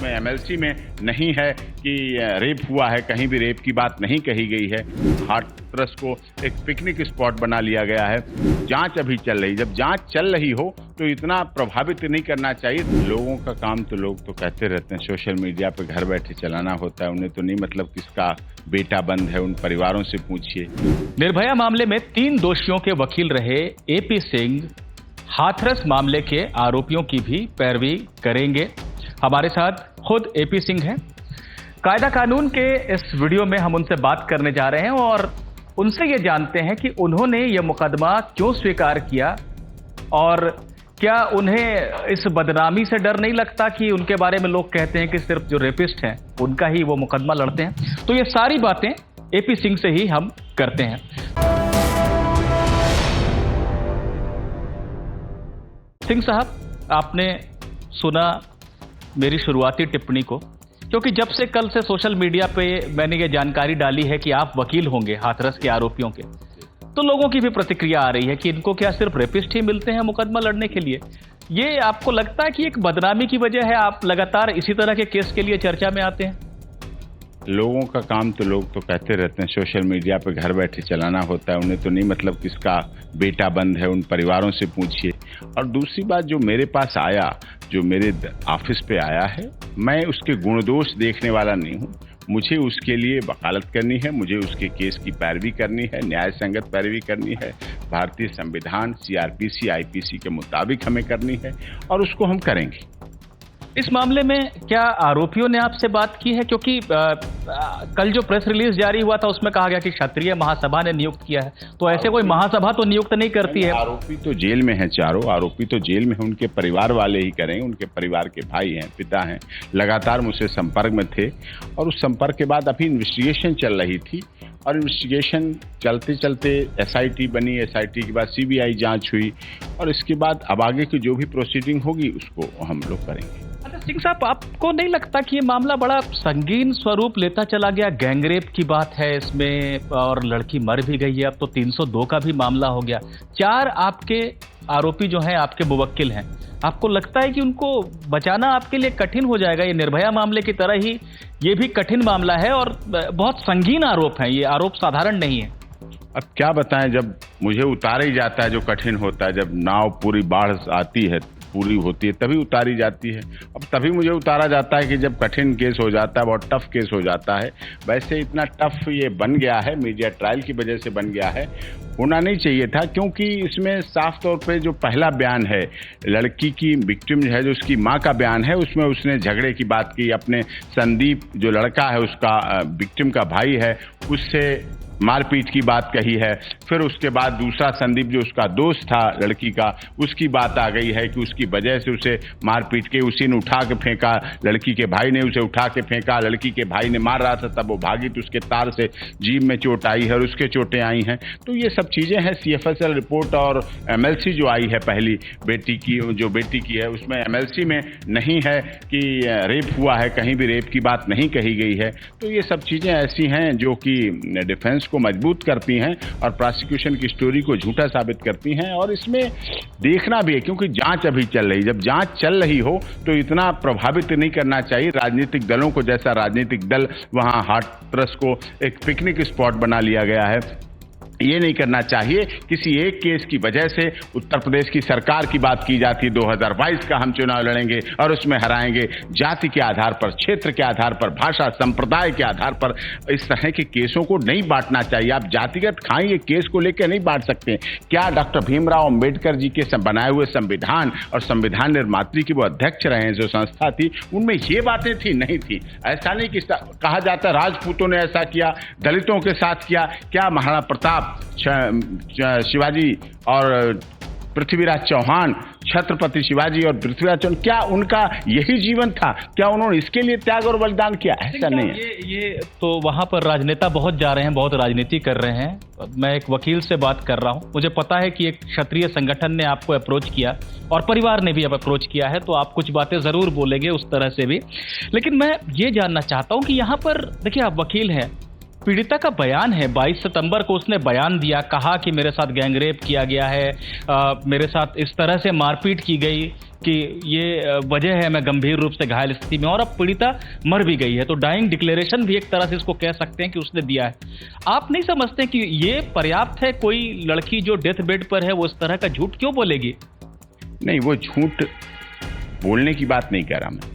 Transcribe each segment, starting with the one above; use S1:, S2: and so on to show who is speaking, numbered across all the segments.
S1: उसमें एमएलसी में नहीं है कि रेप हुआ है, कहीं भी रेप की बात नहीं कही गई है। हाथरस को एक पिकनिक स्पॉट बना लिया गया है। जांच अभी चल रही, जब जांच चल रही हो तो इतना प्रभावित नहीं करना चाहिए। लोगों का काम तो लोग तो कहते रहते हैं, सोशल मीडिया पे घर बैठे चलाना होता है, उन्हें तो नहीं मतलब किसका बेटा बंद है, उन परिवारों से पूछिए।
S2: निर्भया मामले में 3 दोषियों के वकील रहे एपी सिंह हाथरस मामले के आरोपियों की भी पैरवी करेंगे। हमारे साथ खुद एपी सिंह हैं। कायदा कानून के इस वीडियो में हम उनसे बात करने जा रहे हैं और उनसे ये जानते हैं कि उन्होंने ये मुकदमा क्यों स्वीकार किया और क्या उन्हें इस बदनामी से डर नहीं लगता कि उनके बारे में लोग कहते हैं कि सिर्फ जो रेपिस्ट हैं उनका ही वो मुकदमा लड़ते हैं। तो ये सारी बातें एपी सिंह से ही हम करते हैं। सिंह साहब, आपने सुना मेरी शुरुआती टिप्पणी को, क्योंकि जब से कल से सोशल मीडिया पे मैंने ये जानकारी डाली है कि आप वकील होंगे हाथरस के आरोपियों के, तो लोगों की भी प्रतिक्रिया आ रही है कि इनको क्या सिर्फ रेपिस्ट ही मिलते हैं मुकदमा लड़ने के लिए। ये आपको लगता है कि एक बदनामी की वजह है, आप लगातार इसी तरह के केस के लिए चर्चा में आते हैं?
S1: लोगों का काम तो लोग तो कहते रहते हैं, सोशल मीडिया पे घर बैठे चलाना होता है, उन्हें तो नहीं मतलब किसका बेटा बंद है, उन परिवारों से पूछिए। और दूसरी बात, जो मेरे पास आया, जो मेरे ऑफिस पे आया है, मैं उसके गुण दोष देखने वाला नहीं हूँ। मुझे उसके लिए वकालत करनी है, मुझे उसके केस की पैरवी करनी है, न्याय संगत पैरवी करनी है, भारतीय संविधान सीआरपीसी आईपीसी के मुताबिक हमें करनी है और उसको हम करेंगे।
S2: इस मामले में क्या आरोपियों ने आपसे बात की है? क्योंकि कल जो प्रेस रिलीज जारी हुआ था उसमें कहा गया कि क्षत्रिय महासभा ने नियुक्त किया है, तो ऐसे कोई महासभा तो नियुक्त नहीं करती है।
S1: आरोपी तो जेल में हैं, चारों आरोपी तो जेल में हैं, उनके परिवार वाले ही करें, उनके परिवार के भाई हैं, पिता हैं, लगातार मुझसे संपर्क में थे और उस संपर्क के बाद अभी इन्वेस्टिगेशन चल रही थी और इन्वेस्टिगेशन चलते चलते एसआईटी बनी, एसआईटी के बाद सीबीआई जांच हुई और इसके बाद अब आगे की जो भी प्रोसीडिंग होगी उसको हम लोग करेंगे।
S2: अच्छा सिंह साहब, आपको नहीं लगता कि ये मामला बड़ा संगीन स्वरूप लेता चला गया? गैंगरेप की बात है इसमें और लड़की मर भी गई है, अब तो 302 का भी मामला हो गया। 4 आपके आरोपी जो हैं आपके मुवक्किल हैं, आपको लगता है कि उनको बचाना आपके लिए कठिन हो जाएगा? ये निर्भया मामले की तरह ही ये भी कठिन मामला है और बहुत संगीन आरोप है, ये आरोप साधारण नहीं है।
S1: अब क्या बताएं, जब मुझे उतारा ही जाता है जो कठिन होता है, जब नाव पूरी बाढ़ आती है, पूरी होती है, तभी उतारी जाती है। अब तभी मुझे उतारा जाता है कि जब कठिन केस हो जाता है, बहुत टफ केस हो जाता है। वैसे इतना टफ ये बन गया है, मीडिया ट्रायल की वजह से बन गया है, होना नहीं चाहिए था, क्योंकि इसमें साफ तौर पे जो पहला बयान है लड़की की विक्टिम है, जो उसकी माँ का बयान है, उसमें उसने झगड़े की बात की, अपने संदीप जो लड़का है उसका विक्टिम का भाई है उससे मारपीट की बात कही है। फिर उसके बाद दूसरा संदीप जो उसका दोस्त था लड़की का, उसकी बात आ गई है कि उसकी वजह से उसे मारपीट के, उसी ने उठा के फेंका, लड़की के भाई ने उसे उठा के फेंका, लड़की के भाई ने मार रहा था तब वो भागी तो उसके तार से जीभ में चोट आई है और उसके चोटें आई हैं। तो ये सब चीज़ें हैं। सीएफएसएल रिपोर्ट और एमएलसी जो आई है पहली बेटी की, जो बेटी की है, उसमें एमएलसी में नहीं है कि रेप हुआ है, कहीं भी रेप की बात नहीं कही गई है। तो ये सब चीज़ें ऐसी हैं जो कि डिफेंस को मजबूत करती हैं और प्रोसिक्यूशन की स्टोरी को झूठा साबित करती हैं। और इसमें देखना भी है, क्योंकि जांच अभी चल रही, जब जांच चल रही हो तो इतना प्रभावित नहीं करना चाहिए राजनीतिक दलों को, जैसा राजनीतिक दल वहां हाथरस को एक पिकनिक स्पॉट बना लिया गया है। ये नहीं करना चाहिए। किसी एक केस की वजह से उत्तर प्रदेश की सरकार की बात की जाती है, 2022 का हम चुनाव लड़ेंगे और उसमें हराएंगे। जाति के आधार पर, क्षेत्र के आधार पर, भाषा संप्रदाय के आधार पर इस तरह के केसों को नहीं बांटना चाहिए। आप जातिगत खाएंगे केस को लेकर नहीं बांट सकते। क्या डॉक्टर भीमराव अंबेडकर जी के बनाए हुए संविधान और संविधान निर्मात्री की वो अध्यक्ष रहे हैं जो संस्था थी, उनमें ये बातें थी? नहीं थी। ऐसा नहीं कि कहा जाता राजपूतों ने ऐसा किया, दलितों के साथ किया। क्या महाराणा प्रताप, शिवाजी और पृथ्वीराज चौहान, छत्रपति शिवाजी और पृथ्वीराज चौहान, क्या उनका यही जीवन था? क्या उन्होंने इसके लिए त्याग और बलिदान किया? ऐसा नहीं है।
S2: ये तो वहां पर राजनेता बहुत जा रहे हैं, बहुत राजनीति कर रहे हैं। मैं एक वकील से बात कर रहा हूं, मुझे पता है कि एक क्षत्रिय संगठन ने आपको अप्रोच किया और परिवार ने भी अब अप्रोच किया है, तो आप कुछ बातें जरूर बोलेंगे उस तरह से भी। लेकिन मैं ये जानना चाहता हूं कि यहाँ पर देखिए, आप वकील हैं, पीड़िता का बयान है, 22 सितंबर को उसने बयान दिया, कहा कि मेरे साथ गैंगरेप किया गया है, मेरे साथ इस तरह से मारपीट की गई कि ये वजह है मैं गंभीर रूप से घायल स्थिति में, और अब पीड़िता मर भी गई है। तो डाइंग डिक्लेरेशन भी एक तरह से इसको कह सकते हैं कि उसने दिया है। आप नहीं समझते कि ये पर्याप्त है? कोई लड़की जो डेथ बेड पर है वो इस तरह का झूठ क्यों बोलेगी?
S1: नहीं, वो झूठ बोलने की बात नहीं कह रहा मैं।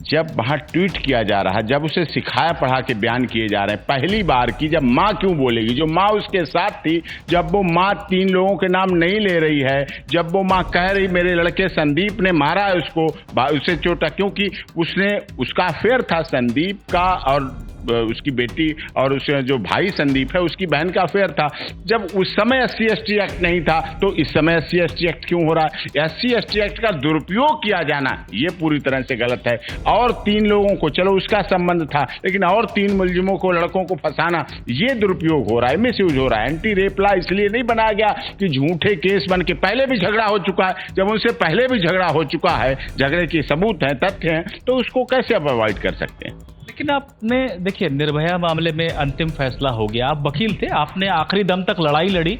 S1: जब वहां ट्वीट किया जा रहा है, जब उसे सिखाया पढ़ा के बयान किए जा रहे हैं, पहली बार की जब माँ क्यों बोलेगी? जो माँ उसके साथ थी, जब वो माँ 3 लोगों के नाम नहीं ले रही है, जब वो माँ कह रही मेरे लड़के संदीप ने मारा है उसको, उसे चोटा, क्योंकि उसका अफेयर था संदीप का और उसकी बेटी और उसके जो भाई संदीप है उसकी बहन का अफेयर था। जब उस समय SC/ST एक्ट नहीं था तो इस समय SC/ST एक्ट क्यों हो रहा है? SC/ST एक्ट का दुरुपयोग किया जाना ये पूरी तरह से गलत है। और 3 लोगों को, चलो उसका संबंध था, लेकिन और 3 मुलजिमों को, लड़कों को फंसाना, ये दुरुपयोग हो रहा है, मिसयूज हो रहा है। एंटी रेप लॉ इसलिए नहीं बनाया गया कि झूठे केस बन के, पहले भी झगड़ा हो चुका है, जब उनसे पहले भी झगड़ा हो चुका है, झगड़े के सबूत हैं, तथ्य हैं, तो उसको कैसे आप अवॉइड कर सकते हैं?
S2: लेकिन आपने देखिए, निर्भया मामले में अंतिम फैसला हो गया, आप वकील थे, आपने आखिरी दम तक लड़ाई लड़ी,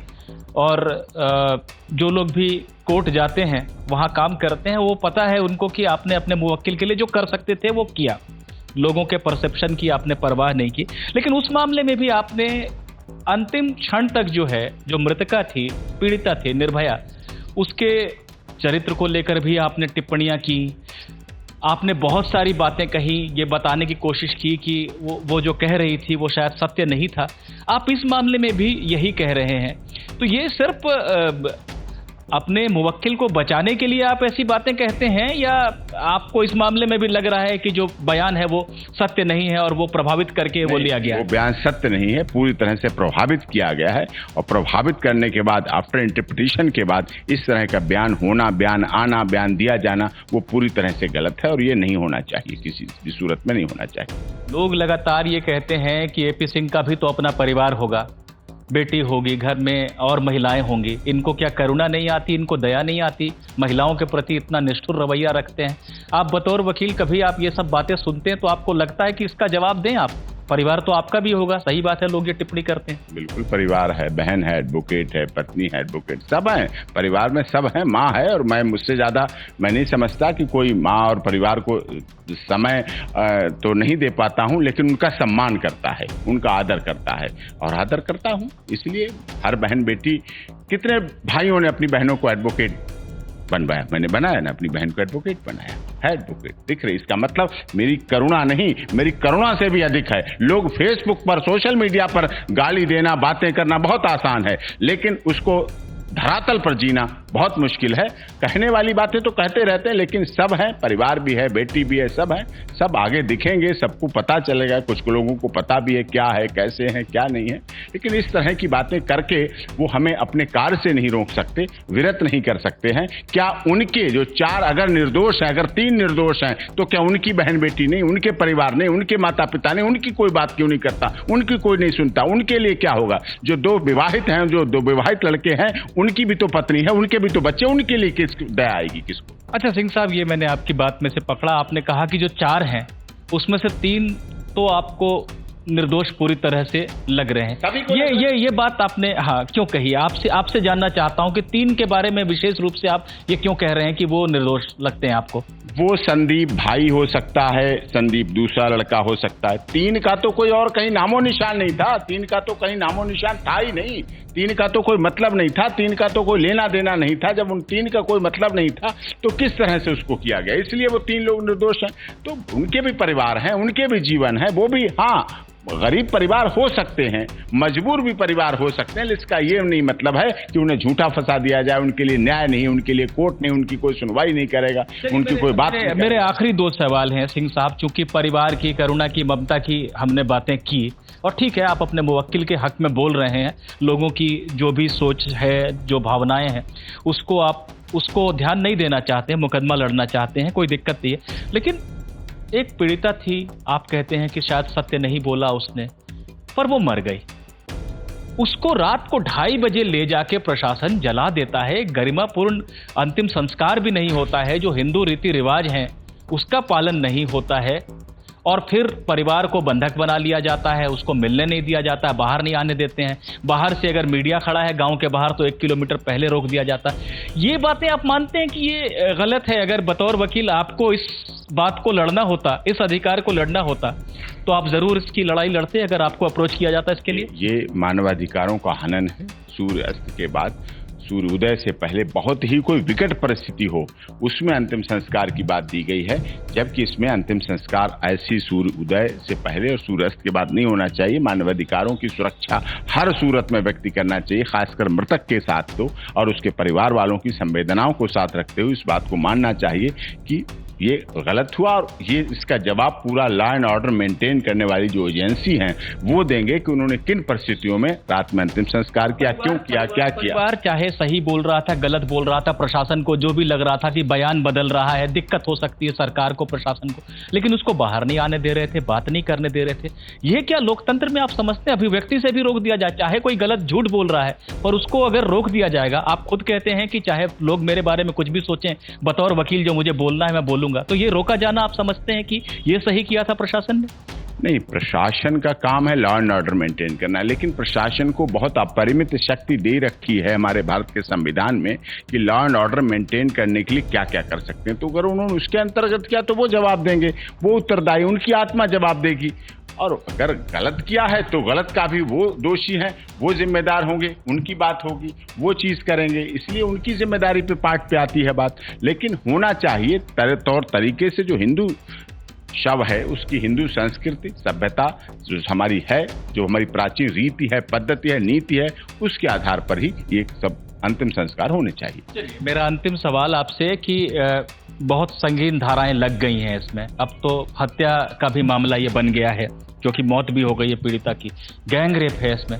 S2: और जो लोग भी कोर्ट जाते हैं वहां काम करते हैं, वो पता है उनको कि आपने अपने मुवक्किल के लिए जो कर सकते थे वो किया, लोगों के परसेप्शन की आपने परवाह नहीं की। लेकिन उस मामले में भी आपने अंतिम क्षण तक जो है, जो मृतका थी, पीड़िता थी निर्भया, उसके चरित्र को लेकर भी आपने टिप्पणियां की, आपने बहुत सारी बातें कही, ये बताने की कोशिश की कि वो जो कह रही थी वो शायद सत्य नहीं था। आप इस मामले में भी यही कह रहे हैं। तो ये सिर्फ अपने मुवक्किल को बचाने के लिए आप ऐसी बातें कहते हैं, या आपको इस मामले में भी लग रहा है कि जो बयान है वो सत्य नहीं है और वो प्रभावित करके वो लिया गया है?
S1: वो बयान सत्य नहीं है, पूरी तरह से प्रभावित किया गया है, और प्रभावित करने के बाद, आफ्टर इंटरप्रिटेशन के बाद, इस तरह का बयान होना, बयान आना, बयान दिया जाना, वो पूरी तरह से गलत है और ये नहीं होना चाहिए, किसी भी सूरत में नहीं होना चाहिए।
S2: लोग लगातार ये कहते हैं कि AP सिंह का भी तो अपना परिवार होगा, बेटी होगी, घर में और महिलाएं होंगी, इनको क्या करुणा नहीं आती, इनको दया नहीं आती? महिलाओं के प्रति इतना निष्ठुर रवैया रखते हैं आप बतौर वकील। कभी आप ये सब बातें सुनते हैं तो आपको लगता है कि इसका जवाब दें आप? परिवार तो आपका भी होगा, सही बात है, लोग ये टिप्पणी करते हैं।
S1: बिल्कुल, परिवार है, बहन है एडवोकेट है, पत्नी है एडवोकेट, सब हैं परिवार में, सब हैं, माँ है, और मैं मुझसे ज़्यादा मैं नहीं समझता कि कोई माँ और परिवार को समय तो नहीं दे पाता हूँ, लेकिन उनका सम्मान करता है, उनका आदर करता है, और आदर करता हूँ। इसलिए हर बहन बेटी, कितने भाइयों ने अपनी बहनों को एडवोकेट बनवाया, मैंने बनाया ना, अपनी बहन को एडवोकेट बनाया है, एडवोकेट दिख रही। इसका मतलब मेरी करुणा नहीं, मेरी करुणा से भी अधिक है। लोग फेसबुक पर, सोशल मीडिया पर गाली देना, बातें करना बहुत आसान है, लेकिन उसको धरातल पर जीना बहुत मुश्किल है। कहने वाली बातें तो कहते रहते हैं, लेकिन सब है, परिवार भी है, बेटी भी है, सब है, सब आगे दिखेंगे, सबको पता चलेगा। कुछ लोगों को पता भी है क्या है, कैसे है, क्या नहीं है, लेकिन इस तरह की बातें करके वो हमें अपने कार्य से नहीं रोक सकते, विरत नहीं कर सकते हैं। क्या उनके जो 4 अगर निर्दोष हैं, अगर 3 निर्दोष हैं, तो क्या उनकी बहन बेटी नहीं, उनके परिवार नहीं, उनके माता पिता नहीं, उनकी कोई बात क्यों नहीं करता, उनकी कोई नहीं सुनता? उनके लिए क्या होगा? जो 2 विवाहित हैं, जो 2 विवाहित लड़के हैं, उनकी भी तो पत्नी है, उनके भी तो बच्चे, उनके लिए किस दया आएगी किसको?
S2: अच्छा सिंह साहब, ये मैंने आपकी बात में से पकड़ा, आपने कहा कि जो 4 हैं उसमें से 3 तो आपको निर्दोष पूरी तरह से लग रहे हैं। ये बात आपने क्यों कही? आपसे जानना चाहता हूं कि 3 के बारे में विशेष रूप से आप ये क्यों कह रहे हैं कि वो निर्दोष लगते हैं आपको?
S1: वो संदीप भाई हो सकता है, संदीप दूसरा लड़का हो सकता है। 3 का तो कोई और कहीं नामो निशान नहीं था, 3 का तो कहीं नामो निशान था ही नहीं, 3 का तो कोई मतलब नहीं था, 3 का तो कोई लेना देना नहीं था। जब उन 3 का कोई मतलब नहीं था तो किस तरह से उसको किया गया? इसलिए वो 3 लोग निर्दोष हैं। तो उनके भी परिवार हैं, उनके भी जीवन है, वो भी गरीब परिवार हो सकते हैं, मजबूर भी परिवार हो सकते हैं, लेकिन इसका ये नहीं मतलब है कि उन्हें झूठा फंसा दिया जाए। उनके लिए न्याय नहीं, उनके लिए कोर्ट नहीं, उनकी कोई सुनवाई नहीं करेगा, उनकी कोई बात नहीं।
S2: मेरे आखिरी 2 सवाल हैं सिंह साहब, चूंकि परिवार की, करुणा की, ममता की हमने बातें की, और ठीक है आप अपने मुवक्किल के हक में बोल रहे हैं, लोगों की जो भी सोच है, जो भावनाएं हैं, उसको ध्यान नहीं देना चाहते हैं, मुकदमा लड़ना चाहते हैं, कोई दिक्कत नहीं है। लेकिन एक पीड़िता थी, आप कहते हैं कि शायद सत्य नहीं बोला उसने, पर वो मर गई। उसको रात को 2:30 बजे ले जाके प्रशासन जला देता है, गरिमापूर्ण अंतिम संस्कार भी नहीं होता है, जो हिंदू रीति रिवाज हैं उसका पालन नहीं होता है, और फिर परिवार को बंधक बना लिया जाता है, उसको मिलने नहीं दिया जाता है, बाहर नहीं आने देते हैं। बाहर से अगर मीडिया खड़ा है गांव के बाहर तो 1 किलोमीटर पहले रोक दिया जाता है। ये बातें आप मानते हैं कि ये गलत है? अगर बतौर वकील आपको इस बात को लड़ना होता, इस अधिकार को लड़ना होता, तो आप जरूर इसकी लड़ाई लड़ते अगर आपको अप्रोच किया जाता इसके लिए?
S1: ये मानवाधिकारों का हनन है। सूर्य अस्त के बाद, सूर्योदय से पहले बहुत ही कोई विकट परिस्थिति हो उसमें अंतिम संस्कार की बात दी गई है, जबकि इसमें अंतिम संस्कार ऐसी सूर्य उदय से पहले और सूर्यास्त के बाद नहीं होना चाहिए। मानवाधिकारों की सुरक्षा हर सूरत में व्यक्ति करना चाहिए, खासकर मृतक के साथ तो, और उसके परिवार वालों की संवेदनाओं को साथ रखते हुए इस बात को मानना चाहिए कि ये गलत हुआ और ये इसका जवाब पूरा लॉ एंड ऑर्डर मेंटेन करने वाली जो एजेंसी हैं वो देंगे कि उन्होंने किन परिस्थितियों में रात में अंतिम संस्कार किया, क्यों किया, क्या किया।
S2: परिवार चाहे सही बोल रहा था, गलत बोल रहा था, प्रशासन को जो भी लग रहा था कि बयान बदल रहा है, दिक्कत हो सकती है सरकार को, प्रशासन को, लेकिन उसको बाहर नहीं आने दे रहे थे, बात नहीं करने दे रहे थे। ये क्या लोकतंत्र में आप समझते हैं अभिव्यक्ति से भी रोक दिया जाए? चाहे कोई गलत झूठ बोल रहा है पर उसको अगर रोक दिया जाएगा, आप खुद कहते हैं कि चाहे लोग मेरे बारे में कुछ भी सोचें, बतौर वकील जो मुझे बोलना है मैं बोलूंगा, तो ये रोका जाना आप समझते हैं कि ये सही किया था प्रशासन ने?
S1: नहीं, प्रशासन का काम है लॉ एंड ऑर्डर मेंटेन करना, लेकिन प्रशासन को बहुत अपरिमित शक्ति दे रखी है हमारे भारत के संविधान में कि लॉ एंड ऑर्डर मेंटेन करने के लिए क्या क्या कर सकते हैं। तो अगर उन्होंने उसके अंतर्गत किया तो वो जवाब देंगे, वो उत्तरदायी, उनकी आत्मा जवाब देगी। और अगर गलत किया है तो गलत का भी वो दोषी हैं, वो जिम्मेदार होंगे, उनकी बात होगी, वो चीज करेंगे, इसलिए उनकी जिम्मेदारी पे पार्ट पे आती है बात। लेकिन होना चाहिए तौर तरीके से, जो हिंदू शव है उसकी हिंदू संस्कृति सभ्यता जो हमारी है, जो हमारी प्राचीन रीति है, पद्धति है, नीति है, उसके आधार पर ही ये सब अंतिम संस्कार होने चाहिए।
S2: मेरा अंतिम सवाल आपसे कि बहुत संगीन धाराएं लग गई हैं इसमें, अब तो हत्या का भी मामला ये बन गया है क्योंकि मौत भी हो गई है पीड़िता की, गैंग रेप है इसमें।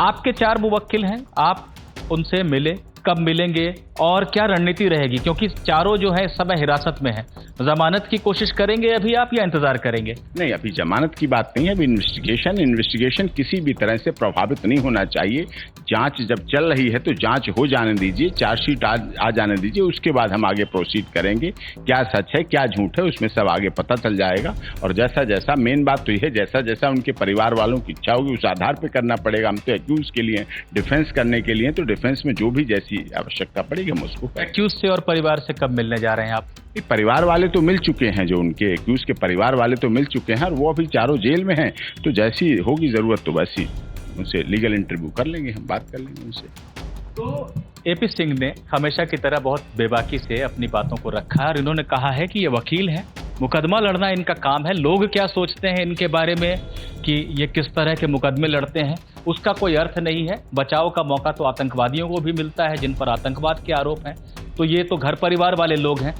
S2: आपके 4 मुवक्किल हैं, आप उनसे मिले, कब मिलेंगे और क्या रणनीति रहेगी? क्योंकि चारों जो है इस समय हिरासत में है, जमानत की कोशिश करेंगे अभी आप या इंतजार करेंगे?
S1: नहीं, अभी जमानत की बात नहीं है, अभी इन्वेस्टिगेशन किसी भी तरह से प्रभावित नहीं होना चाहिए। जांच जब चल रही है तो जांच हो जाने दीजिए, चार्जशीट आ जाने दीजिए, उसके बाद हम आगे प्रोसीड करेंगे। क्या सच है क्या झूठ है उसमें सब आगे पता चल जाएगा, और जैसा जैसा मेन बात तो यह है, जैसा जैसा उनके परिवार वालों की इच्छा होगी उस आधार पर करना पड़ेगा। हम तो एक्यूज के लिए, डिफेंस करने के लिए, तो डिफेंस में जो भी जैसी आवश्यकता पड़ेगी हम उसको।
S2: एक्यूज से और परिवार से कब मिलने जा रहे हैं आप?
S1: परिवार वाले तो मिल चुके हैं, जो उनके एक्यूज के परिवार वाले तो मिल चुके हैं और वो अभी चारों जेल में हैं, तो जैसी होगी जरूरत तो वैसी उनसे लीगल इंटरव्यू कर लेंगे, हम बात कर लेंगे उनसे।
S2: तो एपी सिंह ने हमेशा की तरह बहुत बेबाकी से अपनी बातों को रखा और इन्होंने कहा है कि ये वकील हैं, मुकदमा लड़ना इनका काम है, लोग क्या सोचते हैं इनके बारे में कि ये किस तरह के मुकदमे लड़ते हैं उसका कोई अर्थ नहीं है। बचाव का मौका तो आतंकवादियों को भी मिलता है जिन पर आतंकवाद के आरोप हैं, तो ये तो घर परिवार वाले लोग हैं,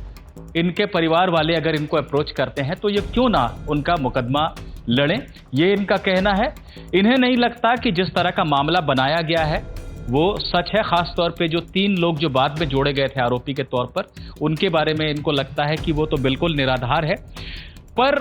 S2: इनके परिवार वाले अगर इनको अप्रोच करते हैं तो ये क्यों ना उनका मुकदमा लड़ें, ये इनका कहना है। इन्हें नहीं लगता कि जिस तरह का मामला बनाया गया है वो सच है, खास तौर पे जो 3 लोग जो बाद में जोड़े गए थे आरोपी के तौर पर, उनके बारे में इनको लगता है कि वो तो बिल्कुल निराधार है। पर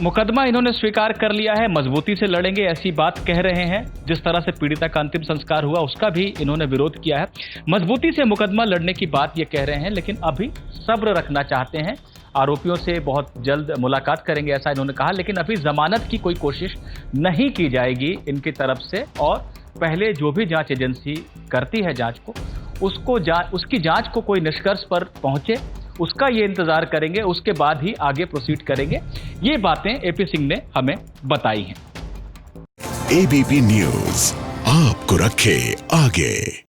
S2: मुकदमा इन्होंने स्वीकार कर लिया है, मजबूती से लड़ेंगे ऐसी बात कह रहे हैं। जिस तरह से पीड़िता का अंतिम संस्कार हुआ उसका भी इन्होंने विरोध किया है, मजबूती से मुकदमा लड़ने की बात ये कह रहे हैं, लेकिन अभी सब्र रखना चाहते हैं, आरोपियों से बहुत जल्द मुलाकात करेंगे ऐसा इन्होंने कहा, लेकिन अभी जमानत की कोई कोशिश नहीं की जाएगी इनकी तरफ से। और पहले जो भी जांच एजेंसी करती है जांच को, उसकी जांच को कोई निष्कर्ष पर पहुंचे उसका ये इंतजार करेंगे, उसके बाद ही आगे प्रोसीड करेंगे। ये बातें एपी सिंह ने हमें बताई हैं।
S3: एबीपी न्यूज आपको रखे आगे।